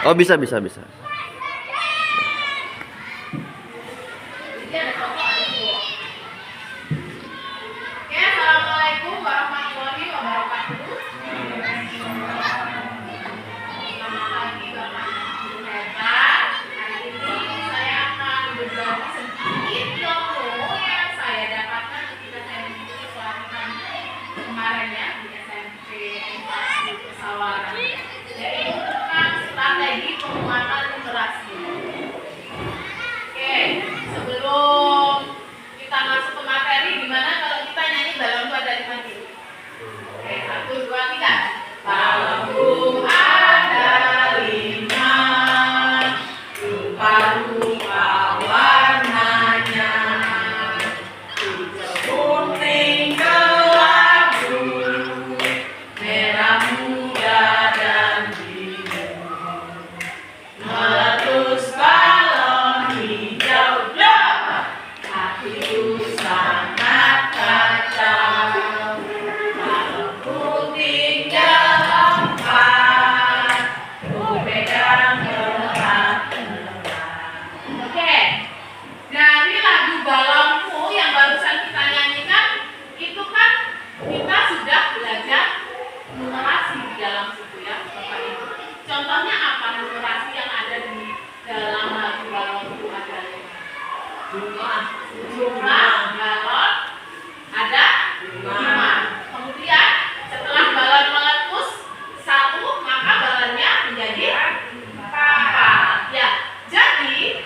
Oh, bisa, bisa, bisa. Oke, assalamualaikum warahmatullahi wabarakatuh. Selamat pagi Bapak Ibu hebat. Hari ini saya akan berbagi sedikit ilmu yang saya dapatkan ketika saya mengikuti pelatihan kemarin ya di SMP Inflasi Pesawaran, yaitu tentang strategi penguatan numerasi. Oke, sebelum kita masuk ke materi, gimana kalau kita nyanyi balonku ada 5 dulu? Oke, 1, 2, 3. Balonku ada 5, rupa-rupa warnanya, hijau, kuning, kelabu, merah muda dan biru. Meletus balon hijau, hatiku sangat kacau. Balonku tinggal 4, ku pegang erat-erat. Oke, dari lagu Balonku yang barusan kita nyanyikan, itu kan kita sudah belajar numerasi di dalam situ ya, Bapak Ibu. Contohnya apa numerasi yang ada di dalam lagu Balonku ada? Jumlah balon ada 5. Kemudian setelah balon meletus 1, maka balonnya menjadi 4. Ya, jadi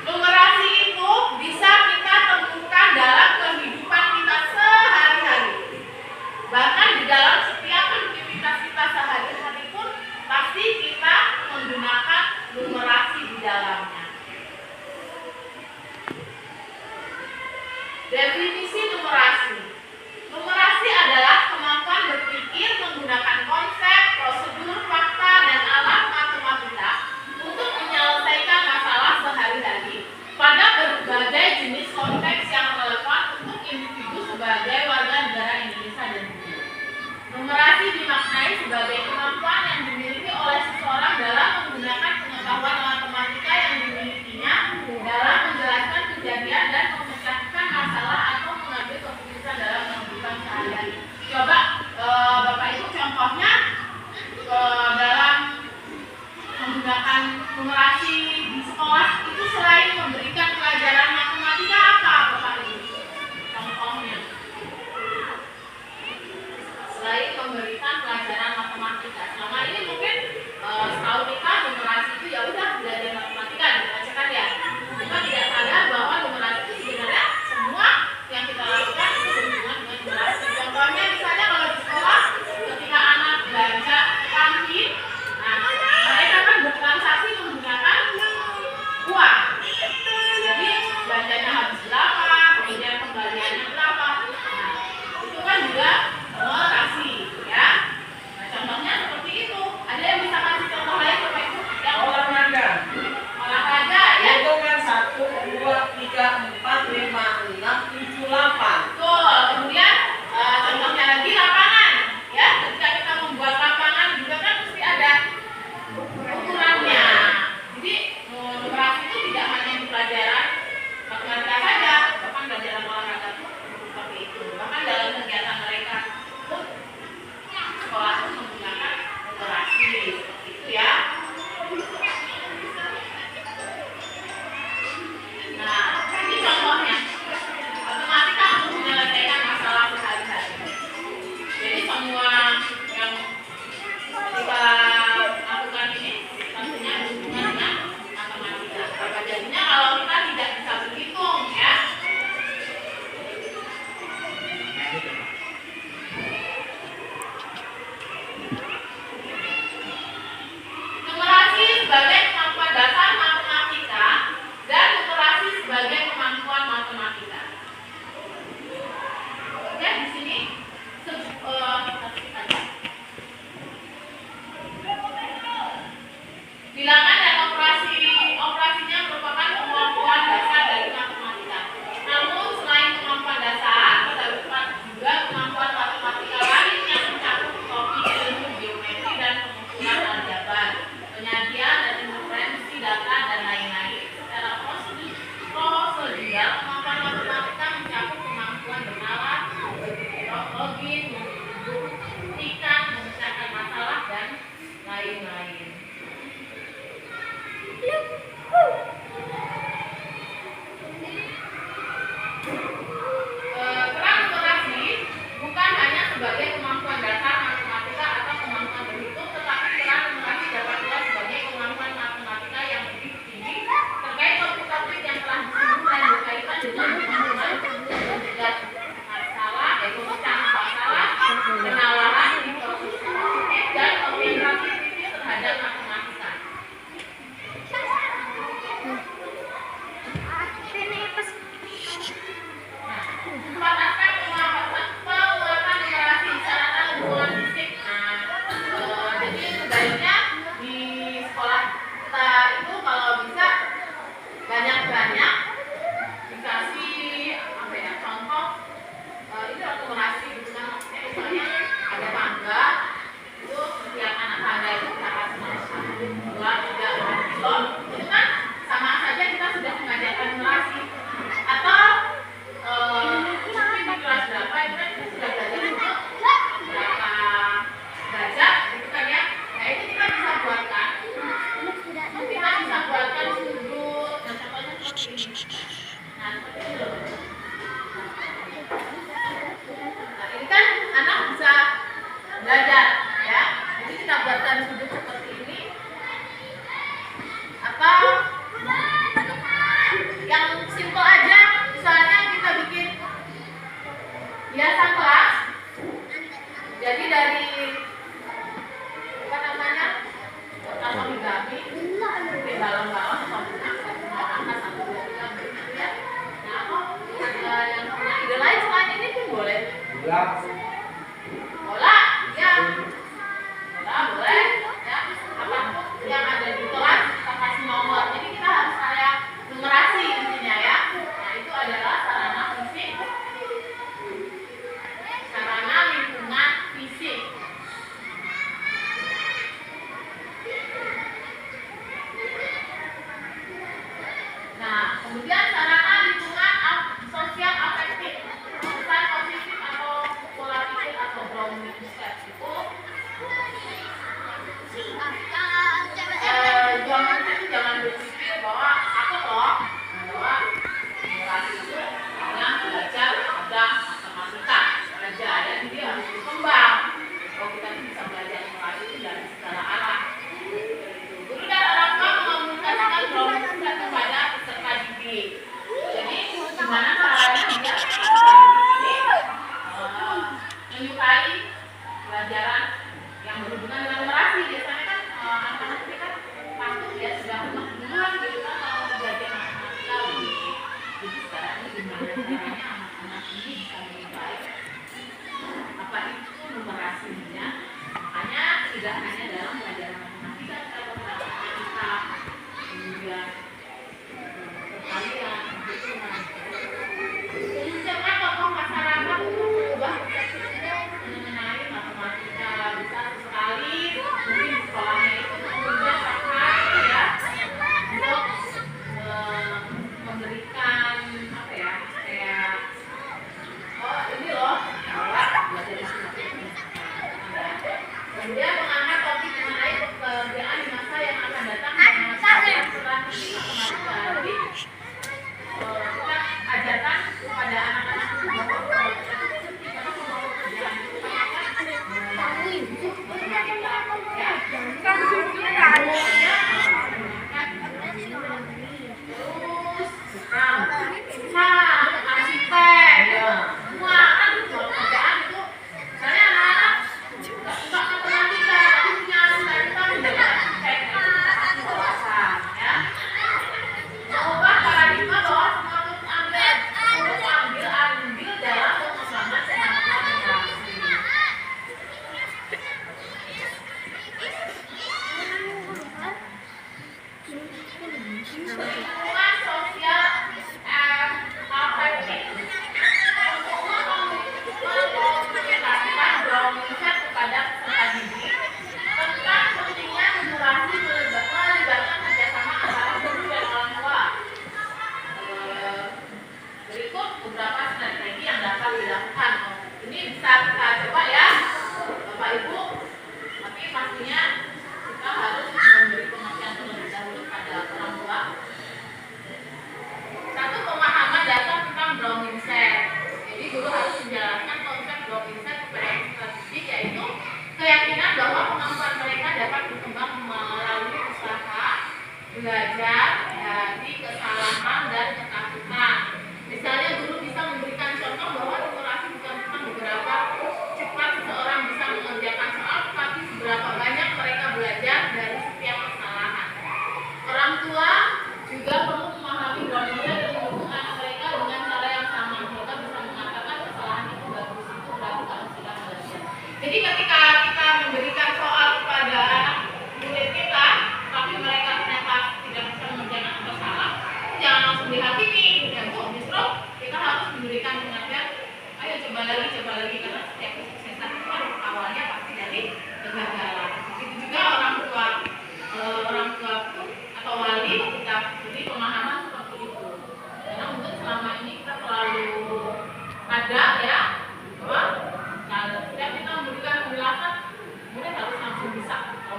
numerasi itu bisa kita temukan dalam kehidupan kita sehari-hari. Bahkan di dalam setiap aktivitas kita sehari-hari pun pasti kita menggunakan numerasi di dalamnya. Definisi numerasi. Numerasi adalah kemampuan berpikir menggunakan konsep, prosedur, fakta, dan alat matematika untuk menyelesaikan masalah sehari-hari pada berbagai jenis konteks yang relevan untuk individu sebagai warga negara Indonesia dan dunia. Numerasi dimaknai sebagai kemampuan yang dimiliki oleh seseorang dalam menggunakan pengetahuan matematika yang dimilikinya dalam menjelaskan kejadian dan memecahkan masalah atau mengambil keputusan dalam kehidupan sehari-hari. Coba Bapak Ibu contohnya dalam menggunakan numerasi di sekolah itu selain memberikan pelajaran matematika apa Bapak Ibu? Contohnya selain memberikan pelajaran matematika, selama ini mungkin setahu kita numerasi itu ya udah belajar matematika dibacakan ya. Kita tidak sadar bahwa numerasi itu sebenarnya semua yang kita lakukan itu berhubungan dengan numerasi. Contohnya misalnya kalau di sekolah ketika anak belanja kantin, nah mereka kan bertransaksi menggunakan uang. Jadi belanjanya habis berapa, kemudian kembaliannya berapa. Nah, itu kan juga numerasi ya. Nah, contohnya seperti itu. belajar matematika. Empat aspek penguatan numerasi sarana hubungan fisik. Jadi sebaiknya di sekolah kita itu kalau bisa banyak-banyak dikasih apa ya, contoh ini numerasi gitu kan, maksudnya misalnya ada tangga itu setiap anak tangga itu kita kasih nomor 1, 2, 3, 4 kilo itu kan sama saja kita sudah mengajarkan numerasi. Atau mungkin di kelas berapa itu kan kita sudah belajar untuk berapa derajat gitu kan ya. Nah itu kita bisa buatkan sudut, nah contohnya seperti ini. Nah seperti itu. Nah ini kan anak bisa belajar ya. Jadi kita buatkan sudut seperti ini. Atau yang simple aja, misalnya kita bikin hiasan kelas. Jadi dari apa namanya, kertas origami, bikin balon-balon atau angka 1, 2, 3 gitu ya. Nah atau ada yang punya ide lain selain ini pun boleh. Bola, ya. Bola boleh ya.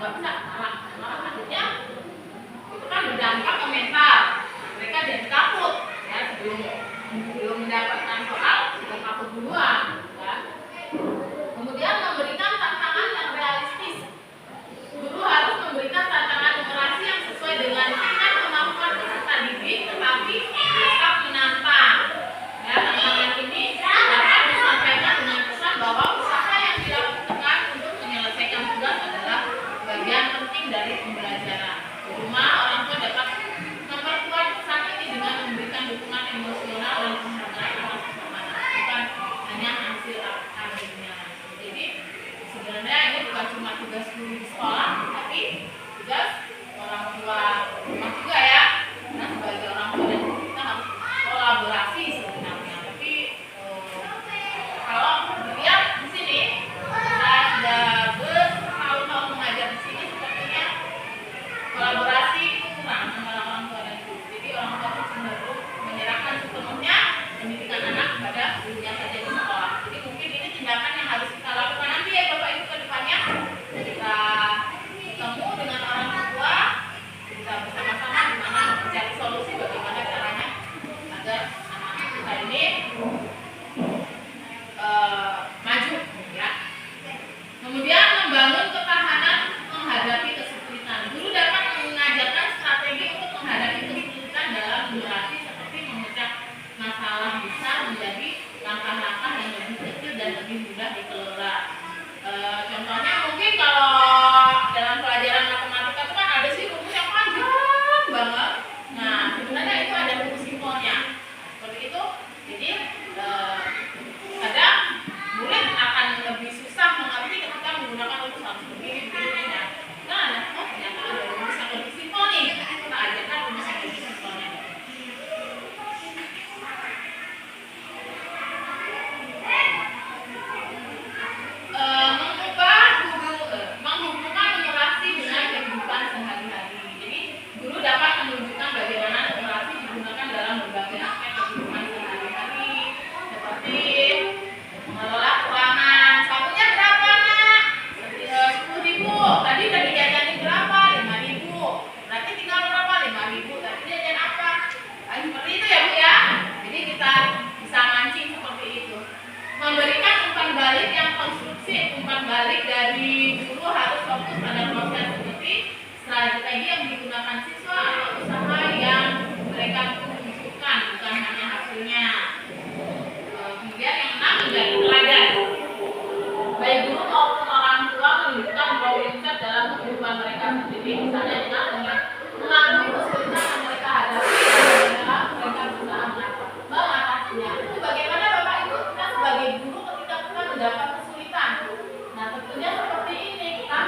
nggak bisa marah, akhirnya itu kan berdampak ke mental. Mereka jadi takut ya, belum mendapatkan soal sudah takut duluan ya. Kemudian memberikan tantangan yang realistis. Guru harus memberikan tantangan numerasi yang sesuai dengan tingkat kemampuan peserta didik tetapi tetap menantang. Ya, tantangan ini dapat disampaikan dengan pesan bahwa usaha yang dilakukan untuk menyelesaikan tugas adalah bagian penting dari pembelajaran. Di rumah, orang tua dapat memperkuat pesan ini dengan memberikan dukungan emosional dan penghargaan atas performa, bukan hanya hasil akhirnya. Jadi sebenarnya ini bukan cuma tugas guru di sekolah, tapi tugas orang tua rumah juga ya. Nah, sebagai orang tua dan kita harus kolaborasi sebenarnya. Tapi kalau dilihat di sini, saya sudah bertahun-tahun mengajar di sini, sepertinya kolaborasi itu kurang antara orang tua dan guru. Jadi orang tua itu cenderung menyerahkan sepenuhnya pendidikan anak kepada gurunya saja di sekolah. Jadi mungkin ini tindakan yang harus kita lakukan nanti ya Bapak Ibu ke depannya. Kita ketemu dengan orang tua, kita bersama-sama gimana mencari solusi bagaimana caranya agar anak kita ini maju ya. Kemudian membangun ketahanan menghadapi kesulitan. Guru dapat mengajarkan strategi untuk menghadapi kesulitan dalam durasi seperti memecah masalah besar menjadi langkah-langkah yang lebih kecil dan lebih mudah dikelola. Contohnya mungkin kalau dalam pelajaran matematika itu kan ada sih rumus yang panjang banget. Nah, sebenarnya itu ada rumus simbolnya. Seperti itu. Jadi kadang murid akan lebih susah mengerti ketika menggunakan rumus harus begini ya. Nah, ternyata ada rumus yang lebih simpel nih. Kita ajarkan rumus yang lebih simpelnya. Menghubungkan numerasi dengan kehidupan sehari-hari. Jadi guru dapat menunjukkan bagaimana numerasi digunakan dalam berbagai aspek kehidupan sehari-hari, seperti mengelola keuangan. Sabunya berapa nak? 10.000. Tadi udah dijajanin berapa? 5.000. Berarti tinggal berapa? 5.000. Tadi jajan apa? Seperti itu ya Bu ya. Jadi kita bisa mancing seperti itu. Memberikan umpan balik yang konstruksi. Umpan balik dari guru harus fokus pada proses seperti strategi yang digunakan siswa atau usaha yang mereka butuhkan, bukan hanya hasilnya. Kemudian yang 6 menjadi teladan. Baik guru maupun orang tua menunjukkan bahwa mindset dalam kehidupan mereka sendiri, misalnya dengan mengakui kesulitan yang mereka hadapi dan mereka berusaha mengatasinya. Itu bagaimana Bapak Ibu kita sebagai guru ketika kita mendapat kesulitan. Nah, tentunya seperti ini kita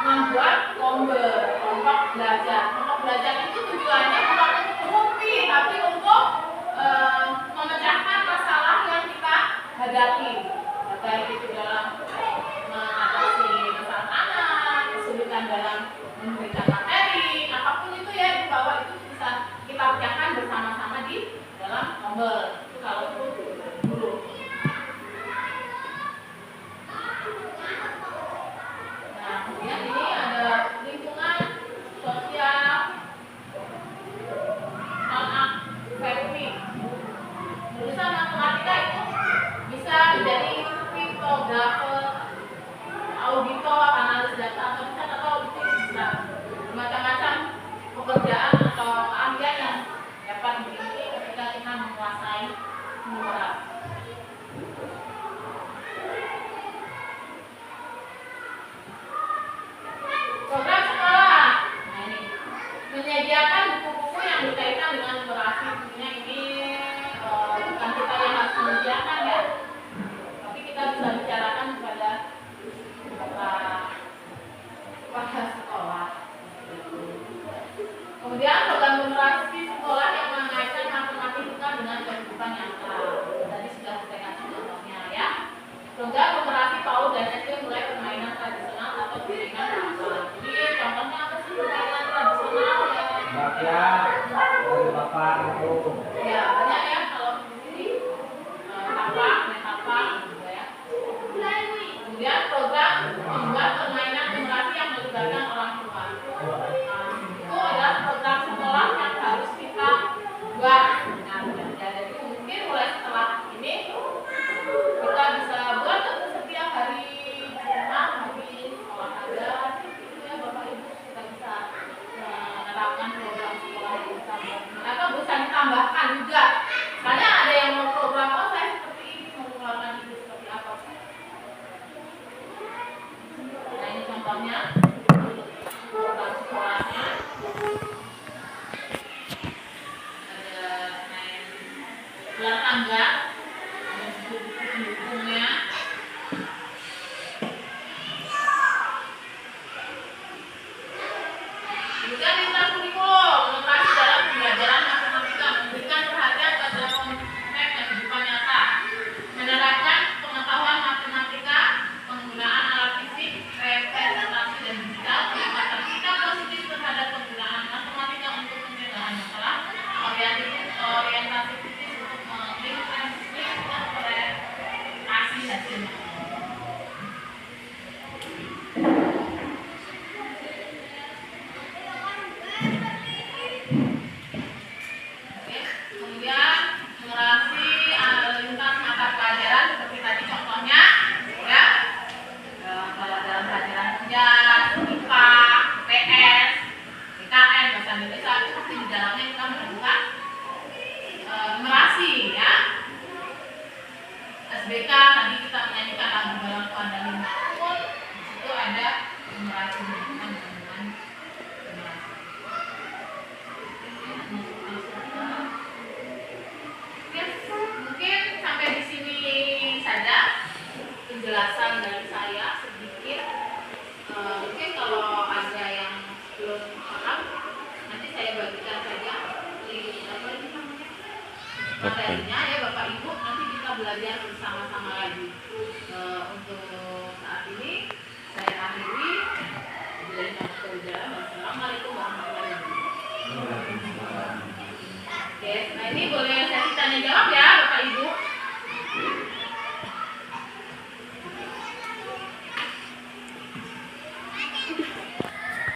membuat kelompok belajar. Kelompok belajar itu tujuannya bukan untuk berhenti, tapi untuk memecahkan masalah yang kita hadapi. Baik itu dalam mengatasi masalah anak, kesulitan dalam memberikan materi, apapun itu ya, bahwa itu bisa kita pecahkan bersama-sama di dalam kelompok. Itu kalau itu dulu. Nah, kemudian ini ada lingkungan sosial non-akademik. Jurusan matematika itu bisa menjadi kriptografer, auditor, analis data, atau bisa bisa macam-macam pekerjaan atau keahlian yang dapat dimiliki ketika kita menguasai numerasi. Program sekolah, nah ini menyediakan buku-buku yang berkaitan dengan numerasi. Tentunya ini bukan kita yang harus menyediakan ya, tapi kita bisa bicarakan kepada kepala sekolah. Kemudian program numerasi sekolah yang mengaitkan matematika dengan kehidupan nyata. Tadi sudah saya kasih contohnya ya. Program numerasi PAUD dan SD mulai permainan tradisional atau piringan hafal. Jadi contohnya apa sih permainan tradisional ya? Dari Bapak itu. Ya banyak ya kalau di sini tapak gitu ya. Kemudian program membuat permainan numerasi tetangga untuk pendukungnya. Kemudian lintas kurikulum, inovasi dalam pembelajaran matematika, memberikan perhatian pada konsep dan kehidupan nyata, menerapkan pengetahuan matematika, penggunaan alat fisik, representasi dan digital, peningkatan sikap positif terhadap penggunaan matematika untuk penyelesaian masalah, orientasi kritis untuk menginterpretasi hasil. Kemudian numerasi lintas mata pelajaran seperti tadi contohnya, ya. Kalau dalam pelajaran sejarah, IPA, PS, PKN, bahasa Indonesia itu pasti di dalamnya kita menemukan numerasi, ya. SBK tadi kita menyanyikan lagu dalam pada 5 tahun, di situ ada numerasi berhubungan dengan numerasi. Mungkin sampai di sini saja penjelasan dari saya sedikit. Mungkin kalau ada yang belum paham, nanti saya bagikan saja materinya ya Bapak Ibu. Nanti kita belajar bersama-sama lagi. Untuk saat ini saya akhiri. Assalamualaikum warahmatullahi wabarakatuh. Oke, nah ini boleh sesi tanya jawab ya.